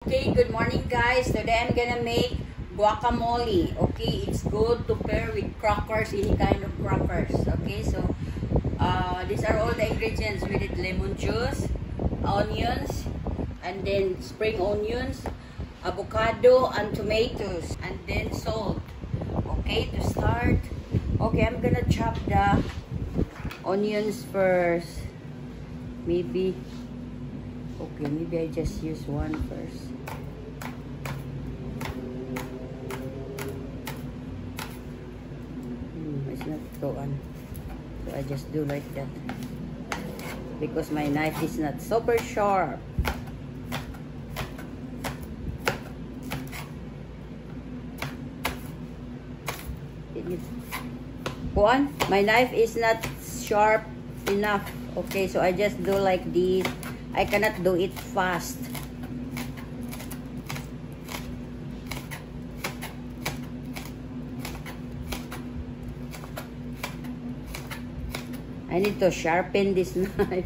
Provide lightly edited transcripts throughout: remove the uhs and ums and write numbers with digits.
Okay, good morning guys. Today I'm gonna make guacamole. Okay, it's good to pair with crackers, any kind of crackers. Okay, so these are all the ingredients. We need lemon juice, onions, and then spring onions, avocado, and tomatoes, and then salt. Okay, to start. Okay, I'm gonna chop the onions first. Maybe I just use one first. It's not go on. So I just do like that. Because my knife is not super sharp. Go on. My knife is not sharp enough. Okay, so I just do like this. I cannot do it fast. I need to sharpen this knife.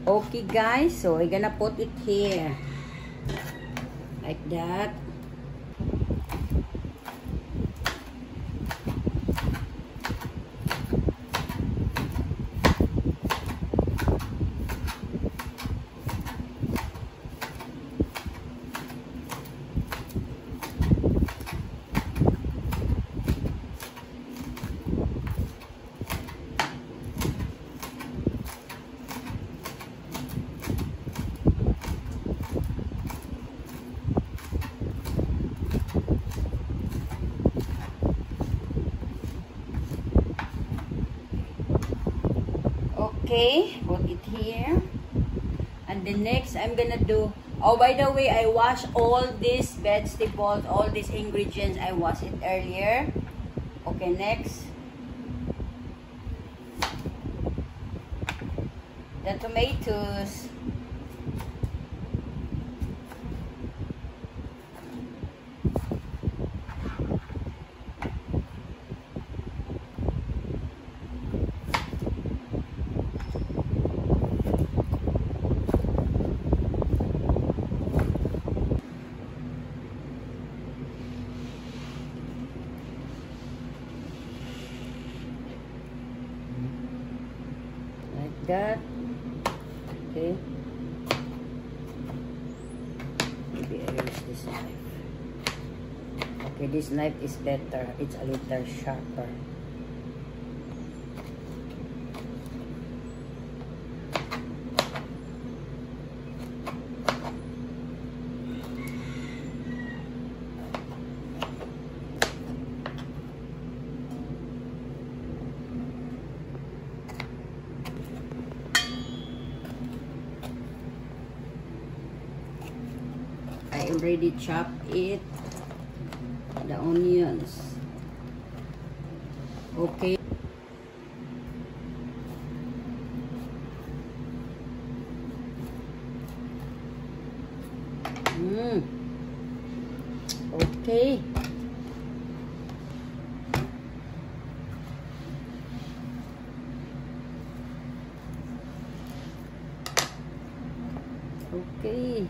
Okay guys, so we're gonna put it here. Like that. Okay, put it here. And the next I'm gonna do, oh by the way, I wash all these vegetables, all these ingredients, I washed it earlier. Okay, next. The tomatoes. That. Okay. Maybe I use this knife. Okay, this knife is better. It's a little sharper. I already chopped it, the onions. Okay. Okay. Okay.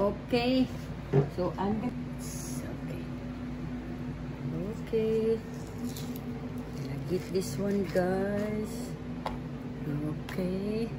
Okay, so I'm gonna, okay, gonna get this one guys. Okay.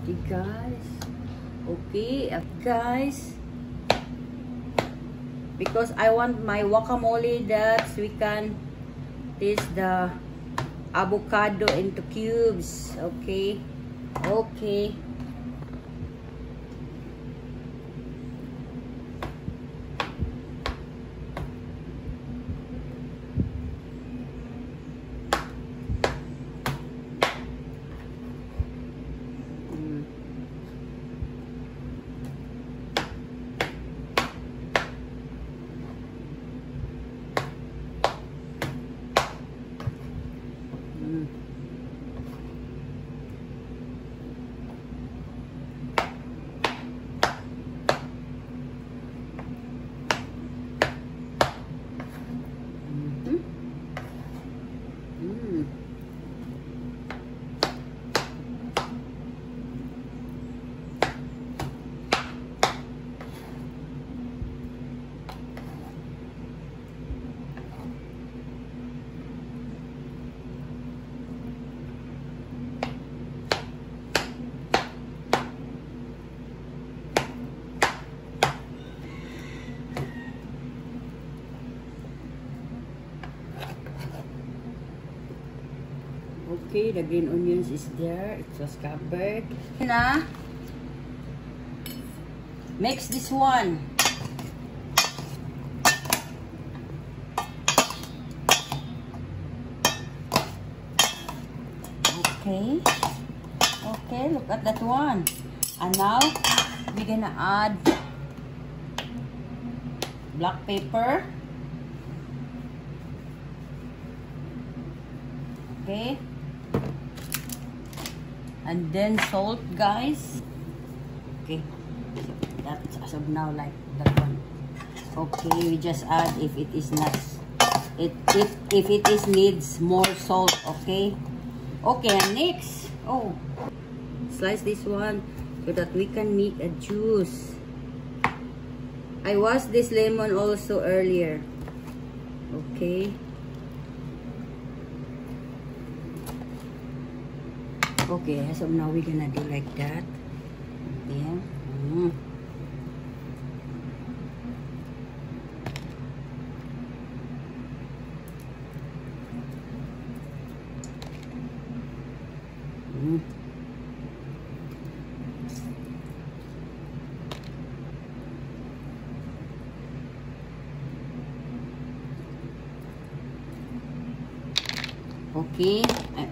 Okay, guys. Okay, guys. Because I want my guacamole that we can taste the avocado into cubes. Okay. Okay. Okay, the green onions is there. It was covered. Na, mix this one. Okay. Okay, look at that one. And now, we're gonna add black pepper. Okay. And then salt, guys. Okay. That's as of now like that one. Okay, we just add if it is not if it is needs more salt, okay? Okay, and next. Oh. Slice this one so that we can make a juice. I washed this lemon also earlier. Okay. Okay, so now we're gonna do like that. Okay. Okay,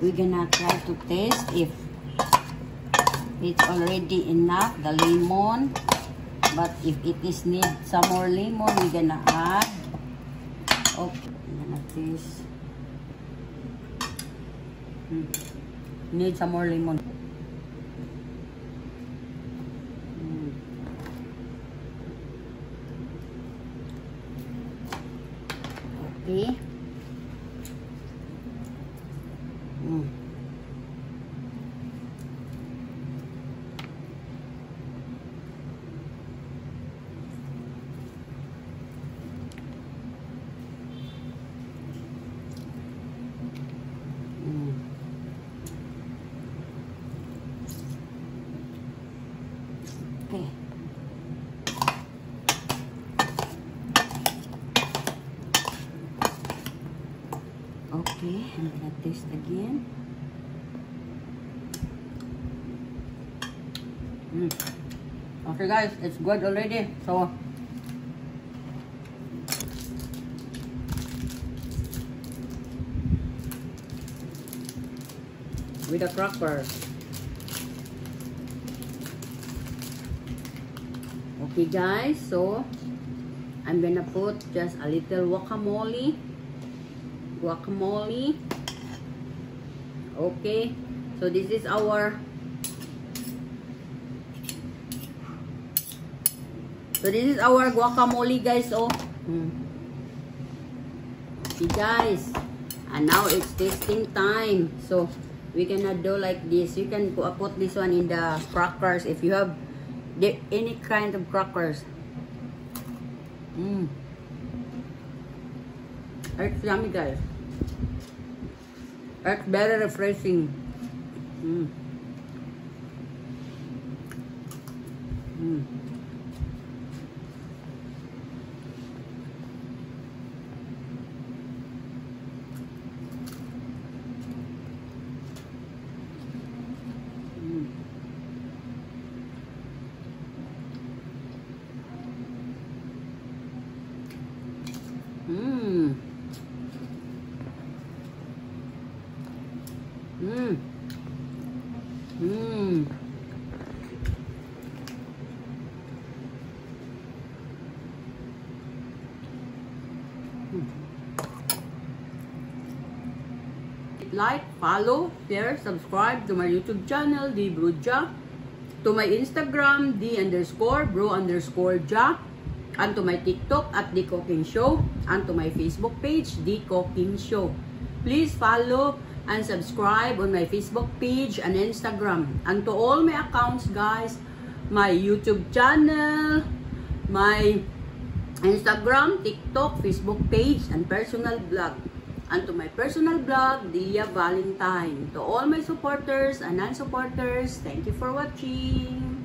we're gonna try to taste if it's already enough, the lemon. But if it is need some more lemon, we're gonna add. Okay, I'm gonna taste. Need some more lemon. Okay. Okay. Okay, I'm gonna taste again. Okay guys, it's good already. So with the crackers. Okay guys, so I'm gonna put just a little guacamole. Okay, so this is our guacamole, guys. Oh, see guys, and now it's tasting time. So we're gonna do like this. You can put this one in the crackers if you have any kind of crackers. It's yummy, guys. It's very refreshing. Mm. Mm. Mm. Mm. Like, follow, share, subscribe to my YouTube channel, D Bruja, to my Instagram, D_bro_ja, and to my TikTok at The Cooking Show, and to my Facebook page, The Cooking Show. Please follow and subscribe on my Facebook page and Instagram. And to all my accounts, guys, my YouTube channel, my Instagram, TikTok, Facebook page, and personal blog. And to my personal blog, Delia Valentine. To all my supporters and non-supporters, thank you for watching.